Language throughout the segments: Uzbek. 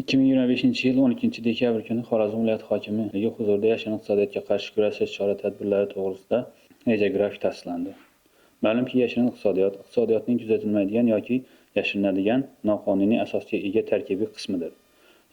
2025-yil 12-dekabr kuni Xorazm viloyati hokimligi huzurida yashirin iqtisodiyotga qarshi kurashish chora-tadbirlari to'g'risida reja-grafik tasdiqlandi. Ma'lumki, yashirin iqtisodiyotning kuzatilmaydigan yoki yashirinadigan noqonuniy asosga ega tarkibiy qismidir.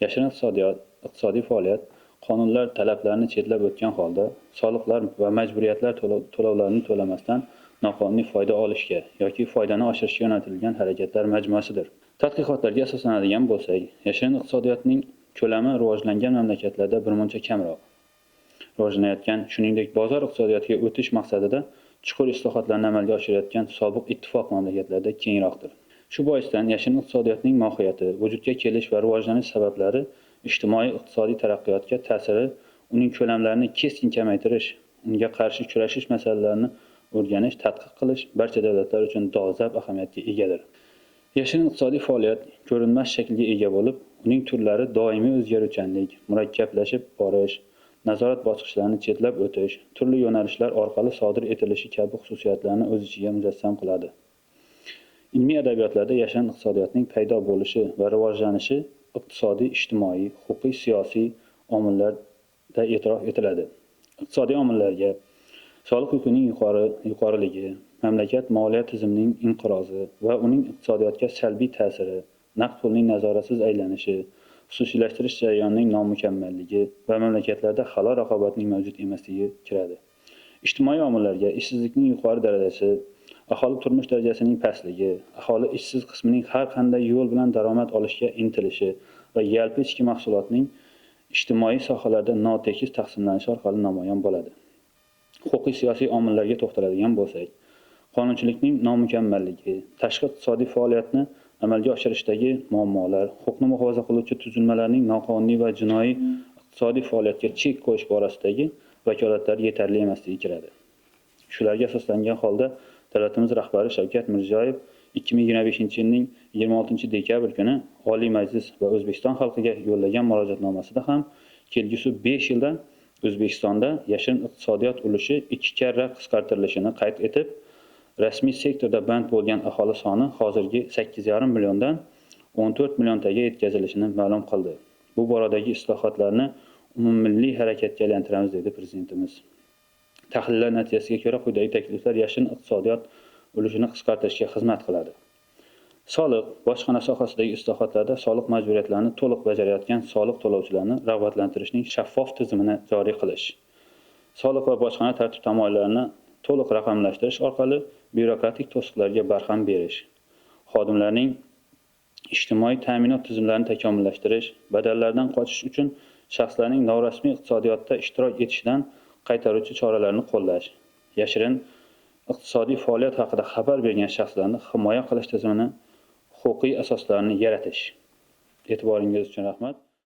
Yashirin iqtisodiy faoliyat qonunlar talablarini chetlab o'tgan holda soliqlar va majburiyatlar to'lovlarini to'lamasdan noqonuniy foyda olishga yoki foydani oshirishga yo'naltirilgan harakatlar majmuasidir. Tadqiqotlarga asoslanadigan bo'lsak, yashirin iqtisodiyotning ko'lami rivojlangan mamlakatlarda birmuncha kamroq. Rivojlanayotgan, shuningdek, bozor iqtisodiyotiga o'tish maqsadida chuqur islohotlarni amalga oshirayotgan sobiq ittifoq mamlakatlarda kengroqdir. Shu boisdan yashirin iqtisodiyotning mohiyati, vujudga kelish va rivojlanish sabablari, ijtimoiy-iqtisodiy taraqqiyotga ta'siri, uning ko'lamlarini keskin kamaytirish, unga qarshi kurashish masalalarini o'rganish, tadqiq qilish barcha davlatlar uchun dolzarb ahamiyatga egadir. Yashirin iqtisodiy faoliyat ko'rinmas shaklga ega bo'lib, uning turlari doimiy o'zgaruvchanlik, murakkablashib borish, nazorat bosqichlarini chetlab o'tish, turli yo'nalishlar orqali sodir etilishi kabi xususiyatlarni o'z ichiga mujassam qiladi. Ilmiy adabiyotlarda yashirin iqtisodiyotning paydo bo'lishi va rivojlanishi iqtisodiy, ijtimoiy, huquqiy, siyosiy omillarda e'tirof etiladi. Iqtisodiy omillarga soliq yukining yuqoriligi, mamlakat moliya tizimining inqirozi va uning iqtisodiyotga salbiy ta'siri, naqd pulning nazoratsiz aylanishi, xususiylashtirish jarayonining nomukammalligi va mamlakatlarda halol raqobatning mavjud emasligi kiradi. Ijtimoiy omillarga ishsizlikning yuqori darajasi, aholi turmush darajasining pastligi, aholi ishsiz qismining har qanday yo'l bilan daromad olishga intilishi va yalpi ichki mahsulotning ijtimoiy sohalarda notekis taqsimlanishi orqali namoyon bo'ladi. Huquqiy siyosiy omillarga to'xtaladigan bo'lsak, qonunchilikning nomukammalligi, tashqi iqtisodiy faoliyatni amalga oshirishdagi muammolar, huquqni muhofaza qiluvchi tuzilmalarning noqonuniy va jinoiy iqtisodiy faoliyatga chek qo'yish borasidagi vakolatlari yetarli emasligi kiradi. Shularga asoslangan holda davlatimiz rahbari Shavkat Mirziyoyev 2025-yilning 26-dekabr kuni Oliy Majlis va O'zbekiston xalqiga yo'llagan murojaatnomasida ham kelgusi 5 yilda O'zbekistonda yashirin iqtisodiyot ulushi 2 karra qisqartirilishini qayd etib, rasmiy sektorda band bo'lgan aholi soni hozirgi 8,5 milliondan 14 milliontaga yetkazilishini ma'lum qildi. Bu boradagi islohotlarni umummilliy harakatga aylantiramiz dedi prezidentimiz. Tahlillar natijasiga ko'ra quyidagi takliflar yashirin iqtisodiyot ulushini qisqartirishga xizmat qiladi. Soliq, bojxona sohasidagi islohotlarda soliq majburiyatlarini to'liq bajarayotgan soliq to'lovchilarni rag'batlantirishning shaffof tizimini joriy qilish. Soliq va bojxona tartib-taomilalarini to'liq raqamlashtirish orqali byurokratik to'siqlarga barham berish. Xodimlarning ijtimoiy ta'minot tizimlarini takomillashtirish, badallardan qochish uchun shaxslarning norasmiy iqtisodiyotda ishtirok etishidan qaytaruvchi choralarni qo'llash. Yashirin iqtisodiy faoliyat haqida xabar bergan shaxslarni himoya qilish tizimini, huquqiy asoslarini yaratish. E'tiboringiz uchun rahmat.